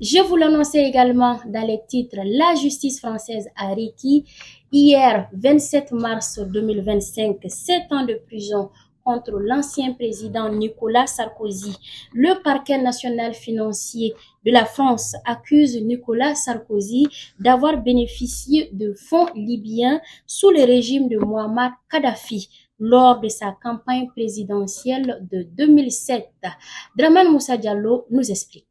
Je vous l'annonçais également dans les titres, la justice française a requis hier 27 mars 2025 7 ans de prison contre l'ancien président Nicolas Sarkozy. Le parquet national financier de la France accuse Nicolas Sarkozy d'avoir bénéficié de fonds libyens sous le régime de Muammar Kadhafi lors de sa campagne présidentielle de 2007. Draman Moussa Diallo nous explique.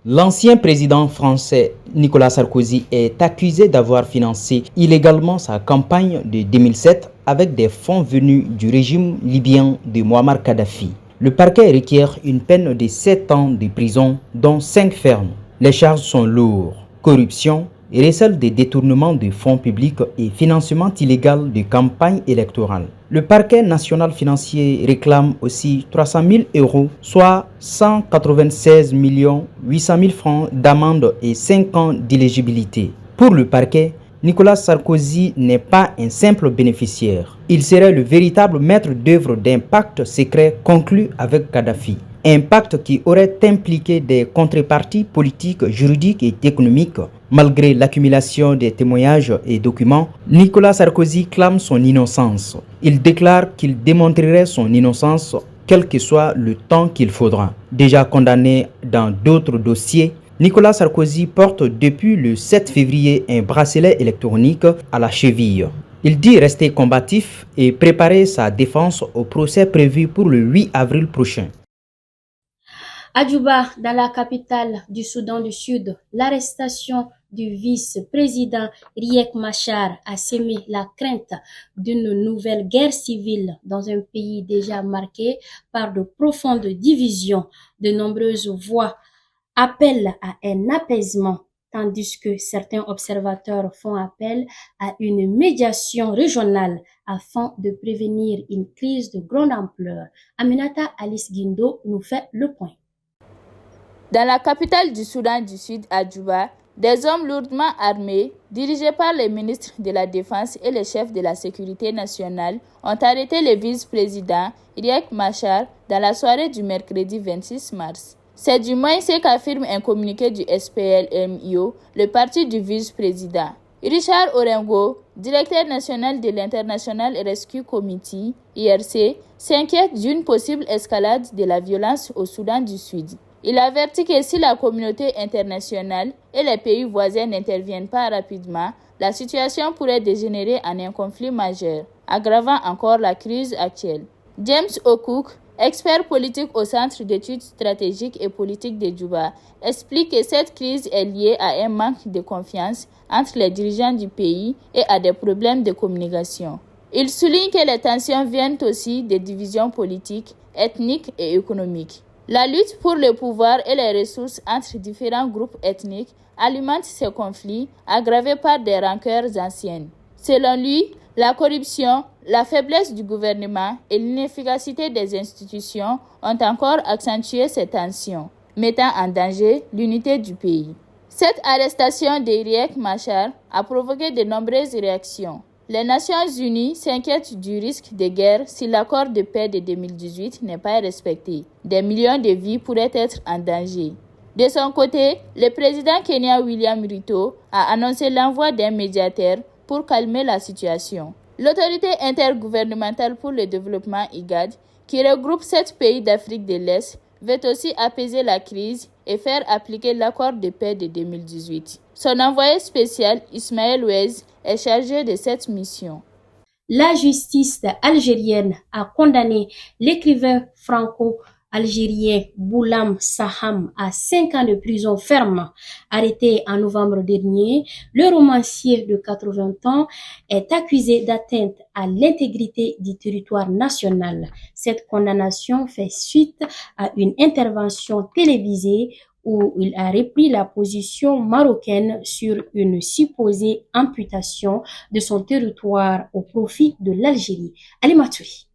L'ancien président français Nicolas Sarkozy est accusé d'avoir financé illégalement sa campagne de 2007 avec des fonds venus du régime libyen de Muammar Kadhafi. Le parquet requiert une peine de 7 ans de prison, dont 5 fermes. Les charges sont lourdes: corruption, recel des détournements de fonds publics et financement illégal de campagnes électorales. Le parquet national financier réclame aussi 300 000 euros, soit 196 800 000 francs d'amende et 5 ans d'éligibilité. Pour le parquet, Nicolas Sarkozy n'est pas un simple bénéficiaire. Il serait le véritable maître d'œuvre d'un pacte secret conclu avec Kadhafi. Un pacte qui aurait impliqué des contreparties politiques, juridiques et économiques. Malgré l'accumulation des témoignages et documents, Nicolas Sarkozy clame son innocence. Il déclare qu'il démontrerait son innocence quel que soit le temps qu'il faudra. Déjà condamné dans d'autres dossiers, Nicolas Sarkozy porte depuis le 7 février un bracelet électronique à la cheville. Il dit rester combatif et préparer sa défense au procès prévu pour le 8 avril prochain. À Djouba, dans la capitale du Soudan du Sud, l'arrestation du vice-président Riek Machar a sémé la crainte d'une nouvelle guerre civile dans un pays déjà marqué par de profondes divisions. De nombreuses voix appellent à un apaisement, tandis que certains observateurs font appel à une médiation régionale afin de prévenir une crise de grande ampleur. Aminata Alice Guindo nous fait le point. Dans la capitale du Soudan du Sud, à Djouba, des hommes lourdement armés, dirigés par les ministres de la Défense et les chefs de la Sécurité nationale, ont arrêté le vice-président Riek Machar dans la soirée du mercredi 26 mars. C'est du moins ce qu'affirme un communiqué du SPLM-IO, le parti du vice-président. Richard Orengo, directeur national de l'International Rescue Committee, IRC, s'inquiète d'une possible escalade de la violence au Soudan du Sud. Il avertit que si la communauté internationale et les pays voisins n'interviennent pas rapidement, la situation pourrait dégénérer en un conflit majeur, aggravant encore la crise actuelle. James O'Cook, expert politique au Centre d'études stratégiques et politiques de Djouba, explique que cette crise est liée à un manque de confiance entre les dirigeants du pays et à des problèmes de communication. Il souligne que les tensions viennent aussi des divisions politiques, ethniques et économiques. La lutte pour le pouvoir et les ressources entre différents groupes ethniques alimente ces conflits aggravés par des rancœurs anciennes. Selon lui, la corruption, la faiblesse du gouvernement et l'inefficacité des institutions ont encore accentué ces tensions, mettant en danger l'unité du pays. Cette arrestation de Riek Machar a provoqué de nombreuses réactions. Les Nations Unies s'inquiètent du risque de guerre si l'accord de paix de 2018 n'est pas respecté. Des millions de vies pourraient être en danger. De son côté, le président kenyan William Ruto a annoncé l'envoi d'un médiateur pour calmer la situation. L'autorité intergouvernementale pour le développement IGAD, qui regroupe 7 pays d'Afrique de l'Est, veut aussi apaiser la crise et faire appliquer l'accord de paix de 2018. Son envoyé spécial, Ismaël Ouez, est chargé de cette mission. La justice algérienne a condamné l'écrivain franco-algérien Boulam Saham à 5 ans de prison ferme. Arrêté en novembre dernier, le romancier de 80 ans est accusé d'atteinte à l'intégrité du territoire national. Cette condamnation fait suite à une intervention télévisée où il a repris la position marocaine sur une supposée amputation de son territoire au profit de l'Algérie. Ali Matoui.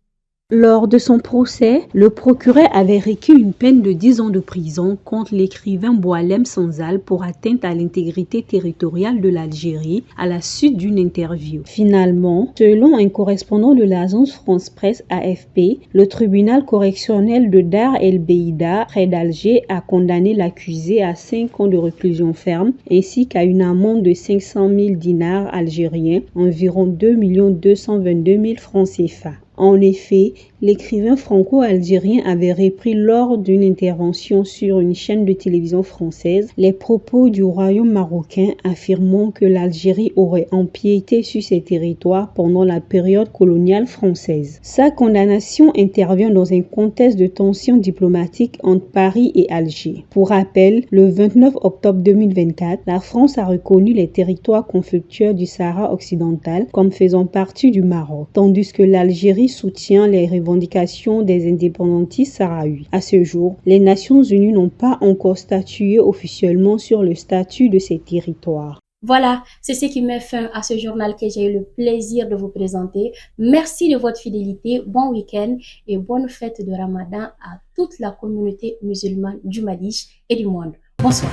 Lors de son procès, le procureur avait requis une peine de 10 ans de prison contre l'écrivain Boualem Sansal pour atteinte à l'intégrité territoriale de l'Algérie à la suite d'une interview. Finalement, selon un correspondant de l'agence France-Presse AFP, le tribunal correctionnel de Dar el-Beïda, près d'Alger, a condamné l'accusé à 5 ans de réclusion ferme ainsi qu'à une amende de 500 000 dinars algériens, environ 2 222 000 francs CFA. En effet, l'écrivain franco-algérien avait repris lors d'une intervention sur une chaîne de télévision française les propos du royaume marocain affirmant que l'Algérie aurait empiété sur ses territoires pendant la période coloniale française. Sa condamnation intervient dans un contexte de tensions diplomatiques entre Paris et Alger. Pour rappel, le 29 octobre 2024, la France a reconnu les territoires conflictuels du Sahara occidental comme faisant partie du Maroc, tandis que l'Algérie soutient les revendications des indépendantistes sahraouis. À ce jour, les Nations Unies n'ont pas encore statué officiellement sur le statut de ces territoires. Voilà, c'est ce qui met fin à ce journal que j'ai eu le plaisir de vous présenter. Merci de votre fidélité, bon week-end et bonne fête de Ramadan à toute la communauté musulmane du Mali et du monde. Bonsoir.